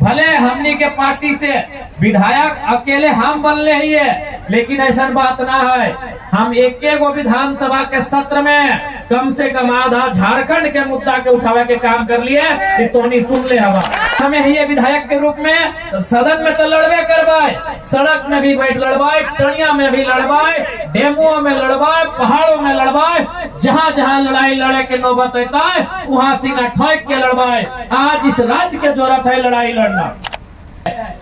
भले हमनी के पार्टी से विधायक अकेले हम बनले ही है, लेकिन ऐसा बात ना है। हम एक गो विधानसभा के सत्र में कम से कम आधा झारखंड के मुद्दा के उठावे के काम कर लिए, तोहनी सुन ले हवा। हमें ये विधायक के रूप में सदन में तो लड़बे करवाए, सड़क में भी बैठ लड़वाए, टनिया में भी लड़वाए, डेमुओं में लड़वाए, पहाड़ों में लड़वाए, जहाँ जहाँ लड़ाई लड़े के नौबत होता है वहाँ सीना ठोक के लड़वाए। आज इस राज्य के जरूरत है लड़ाई लड़ना।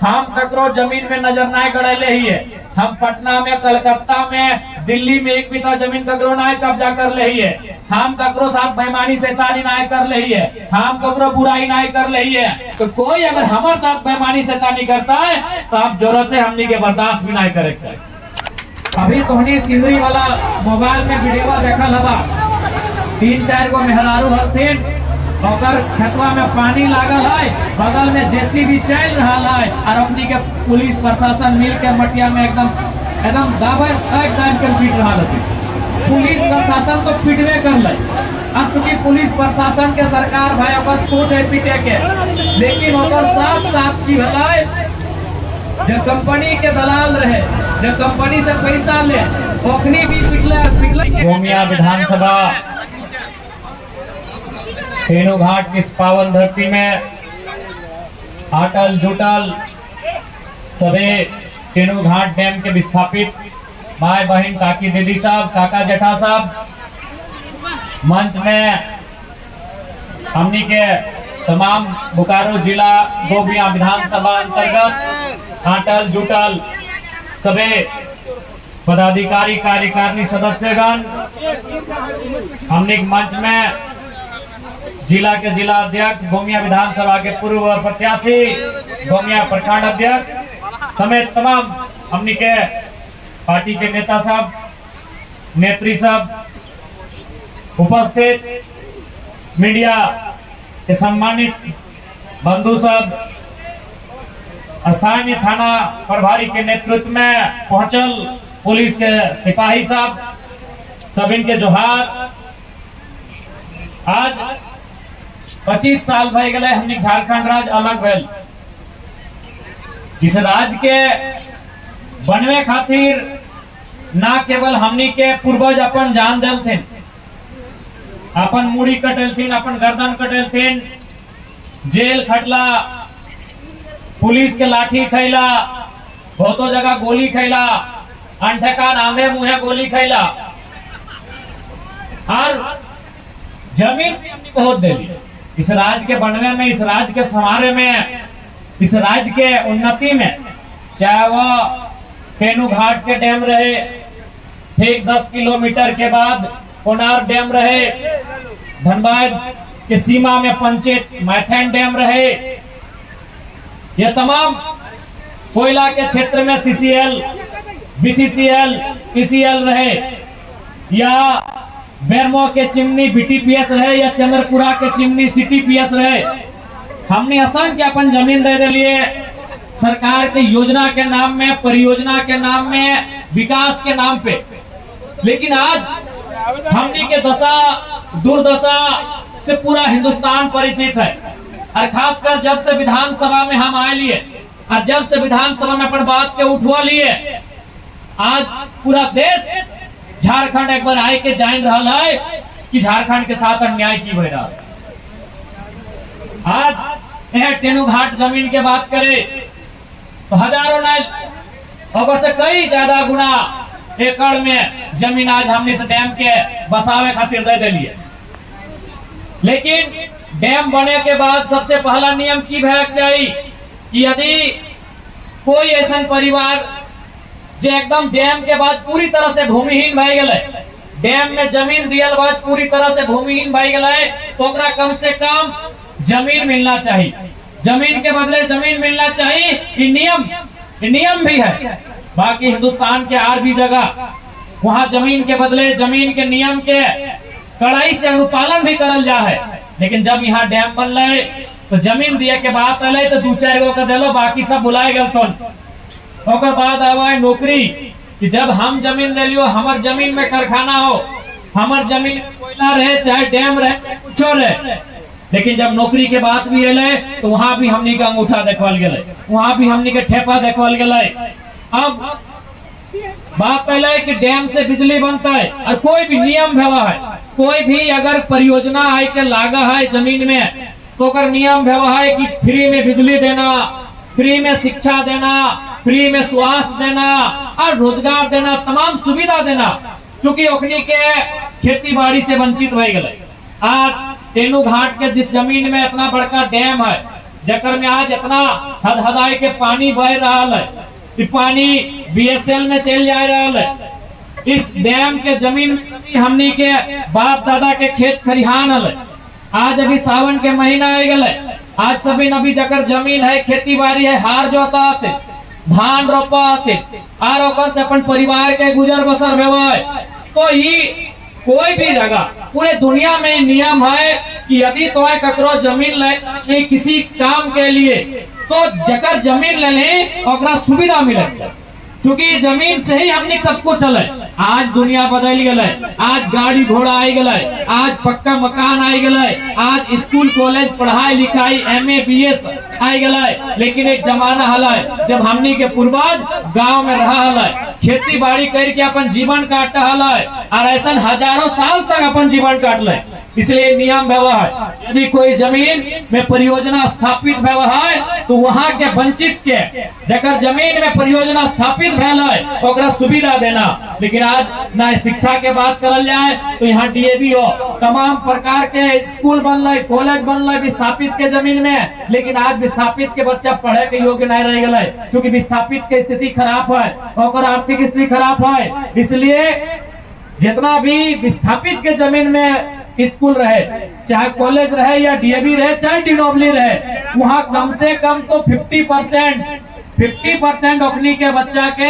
हम ककरो जमीन में नजर नहीं गड़े ही है। हम पटना में, कलकत्ता में, दिल्ली में एक बीता जमीन ककरो नहीं कब्जा कर ले ही है। हम ककरो साथ बेईमानी शैतानी नहीं कर ले ही है। हम ककरो बुराई नहीं कर ले ही है। तो कोई अगर हमारे साथ बेईमानी शैतानी करता है तो आप जरूरत है हमनी के बर्दाश्त भी नहीं करे चाहिए। अभी तोहनी सिंदरी वाला मोबाइल में वीडियो देखल हवा, 3-4 गो मेहरारू हथिन, और खेतवा में पानी लागल है, बगल में जेसीबी चल रहा है, और हमनी के पुलिस प्रशासन मिल के मटिया में एकदम दाबे एकदम कर पीट रहा है। पुलिस प्रशासन तो पीटवे कर ले। अब चूंकि पुलिस प्रशासन के सरकार भाई ओकर छोट है पीटे के, लेकिन ओकर साफ साफ की भलाई जो कंपनी के दलाल रहे, जो कंपनी से पैसा ले, ओखनी भी पिटले। गोमिया विधानसभा तेनो घाट की इस पावन धरती में अटल जुटल सभी तेनो घाट डैम के विस्थापित माए बहन, काकी दीदी साहब, काका जेठा साहब, मंच में हमनी के तमाम बोकारो जिला गोमिया विधानसभा अंतर्गत अटल जुटल सभी पदाधिकारी, कार्यकारिणी सदस्यगण, हमनी मंच में जिला के जिला अध्यक्ष, गोमिया विधानसभा के पूर्व प्रत्याशी, गोमिया प्रखंड अध्यक्ष समेत तमाम हमनी के पार्टी के नेता सब, नेत्री सब, उपस्थित मीडिया के सम्मानित बंधु सब, स्थानीय थाना प्रभारी के नेतृत्व में पहुंचल पुलिस के सिपाही सब, सब इनके जोहार। आज 25 साल भय गए हमने झारखंड राज्य अलग भेल। इस राज्य के बनवे खातिर ना केवल हमनी के पूर्वज अपन जान देलथिन, अपन मुड़ी कटेलथिन, अपन गर्दन कटेलथिन, जेल खटला, पुलिस के लाठी खैला, बहुतो जगह गोली खैला, अनठेका आंधे मुहे गोली खैला, और जमीन बहुत दिली। इस राज्य के बनवे में, इस राज्य के संवारे में, इस राज्य के उन्नति में, चाहे वह तेनो घाट के डैम रहे, ठीक 10 किलोमीटर के बाद कोनार डैम रहे, धनबाद के सीमा में पंचेत मैथन डैम रहे, यह तमाम कोयला के क्षेत्र में CCL, BCCL, PCL रहे, या बेरमो के चिमनी BTPS रहे, या चंद्रपुरा के चिमनी CTPS रहे। हमने असंख्य अपन जमीन दे लिए सरकार के योजना के नाम में, परियोजना के नाम में, विकास के नाम पे। लेकिन आज हमने के दशा, दुर्दशा से पूरा हिंदुस्तान परिचित है। और खासकर जब से विधानसभा में हम आए लिए, और जब से विधानसभा में अपन बात के उठवा लिए, आज पूरा देश झारखंड एक बार आए के जान रहा है कि झारखंड के साथ अन्याय की हो रहा है। आज यह तेनो घाट जमीन के बात करें तो हजारों नहीं से कई ज्यादा गुना एकड़ में जमीन आज हमने इस डैम के बसावे खातिर दे दिलिए। लेकिन डैम बने के बाद सबसे पहला नियम की भेक चाहिए कि यदि कोई ऐसा परिवार जो एकदम डैम के बाद पूरी तरह से भूमिहीन भय गए, डैम में जमीन दियल बाद पूरी तरह से भूमिहीन भय गए, तो कम से कम जमीन मिलना चाहिए। जमीन के बदले जमीन मिलना चाहिए। ये नियम भी है। बाकी हिंदुस्तान के और भी जगह वहाँ जमीन के बदले जमीन के नियम के कड़ाई से अनुपालन भी करल जा है। लेकिन जब यहाँ डैम बन रहे तो जमीन दिए के बाद अल तो 2-4 गो का दिलो, बाकी सब बुलाए गए। तो बाद आवा नौकरी कि जब हम जमीन ले लियो, हमार जमीन में कारखाना हो, हमार जमीन में कोयला रहे, चाहे डैम रहे, चाहे कुछ रहे, लेकिन जब नौकरी के बात भी अल तो वहां भी हमनी का अंगूठा देखल गए, वहां भी हमनी के ठेपा देखल गए। अब बात पहले कि डैम से बिजली बनता है और कोई भी नियम भेवा है, कोई भी अगर परियोजना आई के लागा है जमीन में तो अगर नियम भेवा है कि फ्री में बिजली देना, फ्री में शिक्षा देना, फ्री में स्वास्थ्य देना और रोजगार देना, तमाम सुविधा देना, चूंकि ओखनी के खेती बाड़ी से वंचित हो गए। आज तेनू घाट के जिस जमीन में इतना बड़का डैम है, जकर में आज इतना हदहदाई के पानी बह रहा है, पानी बीएसएल में चल जा रहा है। इस डैम के जमीन में हमनी के बाप दादा के खेत खरिहान है। आज अभी सावन के महीना आ गए, आज सभी नबी जकर जमीन है, खेती बाड़ी है, हार जोता आते, धान रोपा आते और से अपन परिवार के गुजर बसर भेवाए। तो ये कोई भी जगह पूरे दुनिया में नियम है कि यदि तो ककरो जमीन ले किसी काम के लिए तो जकर जमीन ले ले ओकरा सुविधा मिले, क्योंकि जमीन से ही हमने सब कुछ चले। आज दुनिया बदल गए, आज गाड़ी घोड़ा आई गए, आज पक्का मकान आई गए, आज स्कूल कॉलेज पढ़ाई लिखाई एमए बीएस आई गए। लेकिन एक जमाना हल है जब हमनी के पूर्वज गांव में रहा हल, खेती बाड़ी करके अपन जीवन काटा हल और ऐसा हजारों साल तक अपन जीवन काट ले। इसलिए नियम व्यवहार है, यदि कोई जमीन में परियोजना स्थापित व्यवहार है तो वहां के वंचित के जकर जमीन में परियोजना स्थापित भेल है ओकरा सुविधा देना। लेकिन आज ना शिक्षा के बात करल जाए तो यहाँ डीएवी हो, तमाम प्रकार के स्कूल बनल, कॉलेज बनल विस्थापित के जमीन में, लेकिन आज विस्थापित के बच्चा पढ़े के योग्य नहीं रह गए, क्योंकि विस्थापित के स्थिति खराब है और आर्थिक स्थिति खराब है। इसलिए जितना भी विस्थापित के जमीन में स्कूल रहे, चाहे कॉलेज रहे या डीएवी रहे, चाहे डिनोबली रहे, वहाँ कम से कम तो 50% अपनी के बच्चा के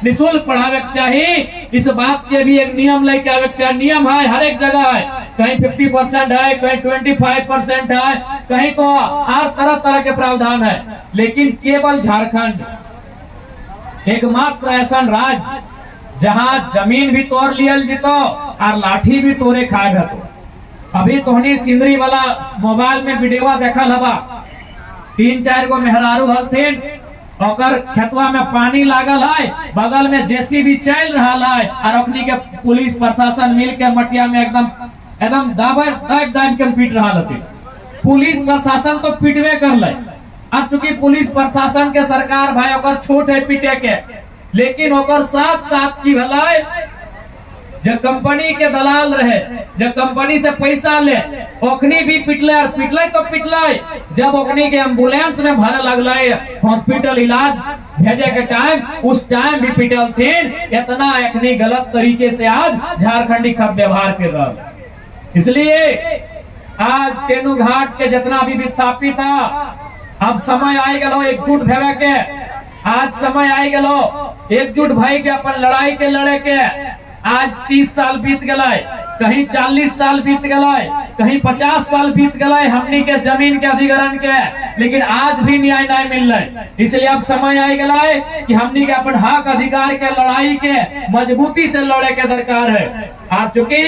निःशुल्क पढ़ावे के चाहिए। इस बात के भी एक नियम लेके आवे के चाहिए। नियम है हर एक जगह है, कहीं 50% है, कहीं 25% है, कहीं तो हर तरह तरह के प्रावधान है। लेकिन केवल झारखंड एकमात्र ऐसा राज्य जहाँ जमीन भी तोड़ लियल जीतो और लाठी भी तोड़े खाए तो। अभी तोहनी सिंदरी वाला मोबाइल में वीडियो देखल हवा, 3-4 गो मेहरारू हलथिन, ओकर खेतवा में पानी लागल है, बगल में जेसीबी चल रहा है और अपनी के पुलिस प्रशासन मिल के मटिया में एकदम दाब के पीट रहा है। पुलिस प्रशासन तो पीटवे कर ले, अब चूंकि पुलिस प्रशासन के सरकार भाई ओकर छूट है पीटे के, लेकिन ओकर साथ साथ की भलाई जो कंपनी के दलाल रहे, जो कंपनी से पैसा ले, ओखनी भी पिटले और पिटले तो पिटले। जब ओखनी के एम्बुलेंस में भरे लगले हॉस्पिटल इलाज भेजे के टाइम, उस टाइम भी पिटल थे। इतना एखनी गलत तरीके से आज झारखंडी सब व्यवहार कर रहा। इसलिए आज तेनू घाट के जितना भी विस्थापित था, अब समय आई गलो एकजुट भेवे के, आज समय आई गलो एकजुट भाई के अपन लड़ाई के लड़े के। आज 30 साल बीत गए, कहीं 40 साल बीत गए, कहीं 50 साल बीत गए हमनी के जमीन के अधिग्रहण के, लेकिन आज भी न्याय नहीं मिल रहा। इसलिए अब समय आई गए कि हमनी के अपन हक अधिकार के लड़ाई के मजबूती से लड़े के दरकार है। आज चूंकि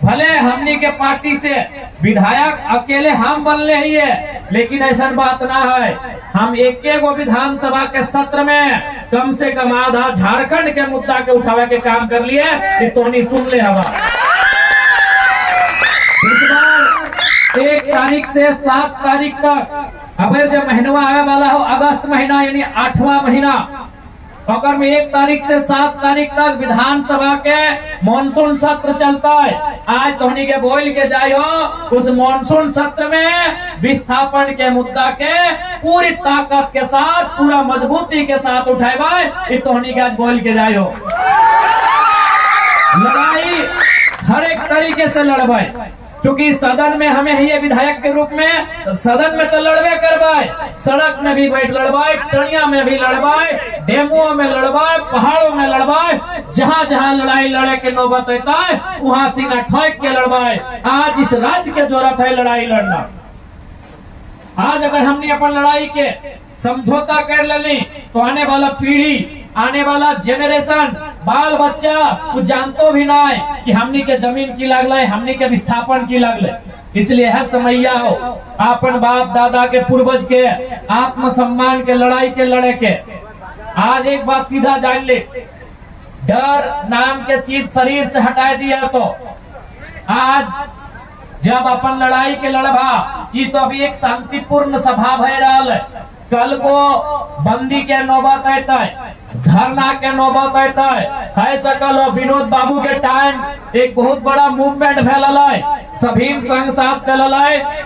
भले हमनी के पार्टी से विधायक अकेले हम बनले ही है, लेकिन ऐसा बात ना है। हम एक विधानसभा के सत्र में कम से कम आधा झारखंड के मुद्दा के उठावे के काम कर लिए, तो नहीं सुन ले हवा। इस बार 1 तारीख से 7 तारीख तक अगर जब महीना आने वाला हो, अगस्त महीना यानी 8वां महीना, अगर में 1 तारीख से 7 तारीख तक विधानसभा के मानसून सत्र चलता है। आज तोहनी के बोल के जायो, उस मानसून सत्र में विस्थापन के मुद्दा के पूरी ताकत के साथ, पूरा मजबूती के साथ उठाए, तोहनी के आज बोल के जायो। लड़ाई हर एक तरीके से लड़वाए, क्योंकि सदन में हमें ये विधायक के रूप में सदन में तो लड़वे करवाए, सड़क में भी बैठ लड़वाए, टनिया में भी लड़वाए, डेमुओं में लड़वाए, पहाड़ों में लड़वाए, जहाँ जहाँ लड़ाई लड़े के नौबत आता है वहाँ सीना ठोक के लड़वाए। आज इस राज्य के जरूरत है लड़ाई लड़ना। आज अगर हमने अपन लड़ाई के समझौता कर लेनी तो आने वाला पीढ़ी आने वाला जेनरेशन बाल बच्चा कुछ जानतो भी ना है कि हमनी के जमीन की लगल, हमनी के विस्थापन की लगल। इसलिए है समैया हो अपन बाप दादा के पूर्वज के आत्मसम्मान के लड़ाई के लड़े के। आज एक बात सीधा जान ले, डर नाम के चीज शरीर से हटा दिया तो आज जब अपन लड़ाई के लड़बा, ये तो अभी एक शांतिपूर्ण सभा भय रहा है। कल को बंदी के नौबत आते, धरना के नौबत आते है सकल हो। विनोद बाबू के टाइम एक बहुत बड़ा मूवमेंट भेल, सभी संग साथ कल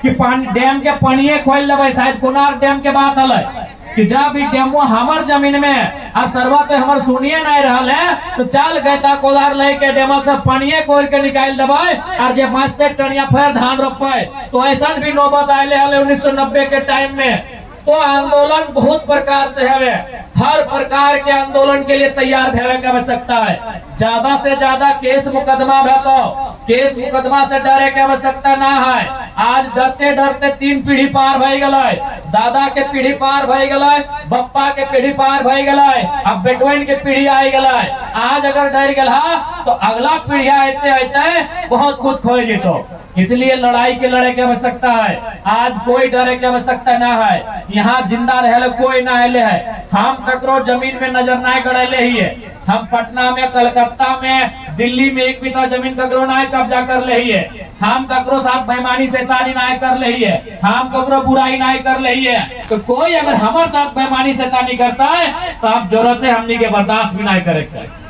कि डैम के पानी खोल लेवे। शायद कोनार डैम के बात है कि जब डेमो हमार जमीन में आ सरवा तो हमार सुनिए नहीं रहा है तो चल गए कोदार लेके डेम से पानी खोल के निकाल देवे और जे मस्ते टनिया फिर धान रोपे। तो ऐसा भी नौबत आये 1990 के टाइम में। तो आंदोलन बहुत प्रकार से है, हर प्रकार के आंदोलन के लिए तैयार रहने की आवश्यकता है। ज्यादा से ज्यादा केस मुकदमा है तो केस मुकदमा से डरे की आवश्यकता ना है। आज डरते डरते 3 पीढ़ी पार भई गए, दादा के पीढ़ी पार भई गए, बप्पा के पीढ़ी पार भई गए, अब बेटवन के पीढ़ी आई गए। आज अगर डर गया तो अगला पीढ़ी आते आते बहुत कुछ खोल जीतो। इसलिए लड़ाई के लड़े की आवश्यकता है। आज कोई डरे की आवश्यकता ना है। यहाँ जिंदा रहे कोई ना आये है। हम ककरो जमीन में नजर ना गड़े ही है। हम पटना में, कलकत्ता में, दिल्ली में एक बीता जमीन ककरो ना कब्जा कर ले है। हम ककरो साथ बेईमानी शैतानी ना कर ले है। हम ककरो बुराई ना कर ले है। तो कोई अगर हमारे साथ बेईमानी शैतानी करता है तो आप जरूरत है हमनी के बर्दाश्त भी ना करे चाहिए।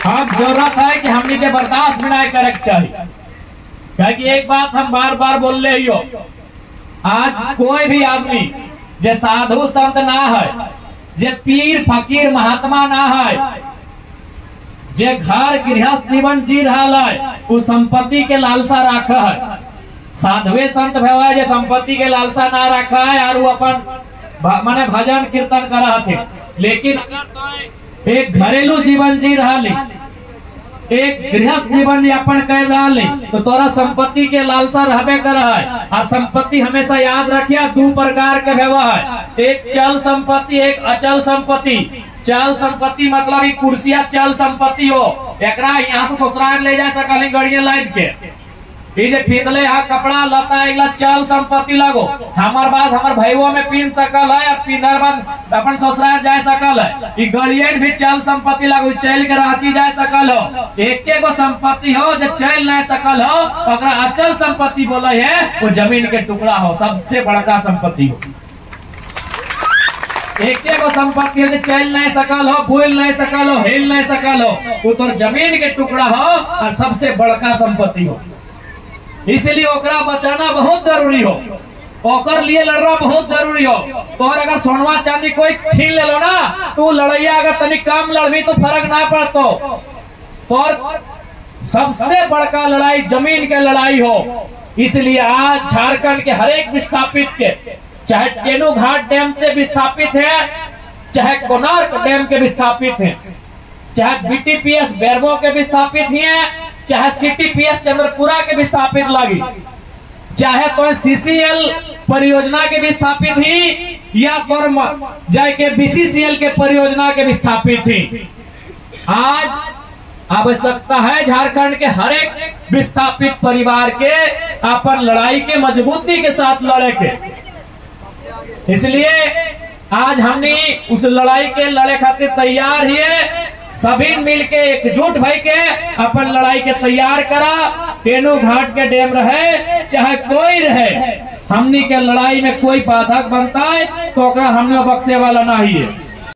अब जरूरत है कि हमनी के बर्दाश्त भी ना करे चाहिए। क्योंकि एक बात हम बार बार बोल रहे हो, आज कोई भी आदमी जे साधु संत ना है, जे पीर फकीर महात्मा ना है, जे घर गृहस्थ जीवन जी रहा है, उस संपत्ति के लालसा रखा है। साधुए संत भेवा जे संपत्ति के लालसा ना रखा है और वो अपन माने भजन कीर्तन करा थे। लेकिन एक घरेलू जीवन जी रहा, एक गृहस्थ जीवन यापन कर रहा है तो तोरा संपत्ति के लालसा रहबे कर है। और संपत्ति हमेशा याद रखिए 2 प्रकार के भेवा है, एक चल संपत्ति, एक अचल संपत्ति। चल संपत्ति मतलब कुर्सिया चल संपत्ति हो, एकरा यहाँ से ससुराल ले जा सकल गड़िया लाद के। पीतले कपड़ा लता एक चल संपत्ति लगो। हमार बाद हमार भाईओ में पीन सकल है और पीनर बाद अपन ससुराल जा सकल है। गड़ियन भी चल संपत्ति लगो, चल के रांची जा सकल हो। एक गो संपत्ति हो जो चल नहीं सकल हो, अचल संपत्ति बोले है वो जमीन के टुकड़ा हो, सबसे बड़का संपत्ति हो। एक गो संपत्ति हो जो चल नहीं सकल हो, बोल नहीं सकल हो, हिल नहीं सकल हो, वो तो जमीन के टुकड़ा हो और सबसे बड़का संपत्ति हो। इसलिए ओकरा बचाना बहुत जरूरी हो, ओकर लिए लड़ना बहुत जरूरी हो। तो अगर सोनवा चांदी कोई छीन ले लो ना तो लड़ैया अगर तनी कम लड़बी तो फर्क ना पड़तो। तो सबसे बड़का लड़ाई जमीन के लड़ाई हो। इसलिए आज झारखंड के हरेक विस्थापित के, चाहे केनू घाट डैम से विस्थापित है, चाहे कोणार्क डैम के विस्थापित है, चाहे बीटीपीएस बेरबो के विस्थापित है, चाहे सीटीपीएस चंद्रपुरा के विस्थापित लगी, चाहे तो सीसीएल परियोजना के विस्थापित ही या जाए के बीसीसीएल के परियोजना के विस्थापित थी। आज आवश्यकता है झारखंड के हर एक विस्थापित परिवार के अपन लड़ाई के मजबूती के साथ लड़े के। इसलिए आज हमने उस लड़ाई के लड़े खातिर तैयार ही है। सभी मिलके एकजुट भाई के अपन लड़ाई के तैयार करा। केनू घाट के डैम रहे चाहे कोई रहे, हमनी के लड़ाई में कोई बाधक बनता है तो हमने बख्शे वाला नहीं है।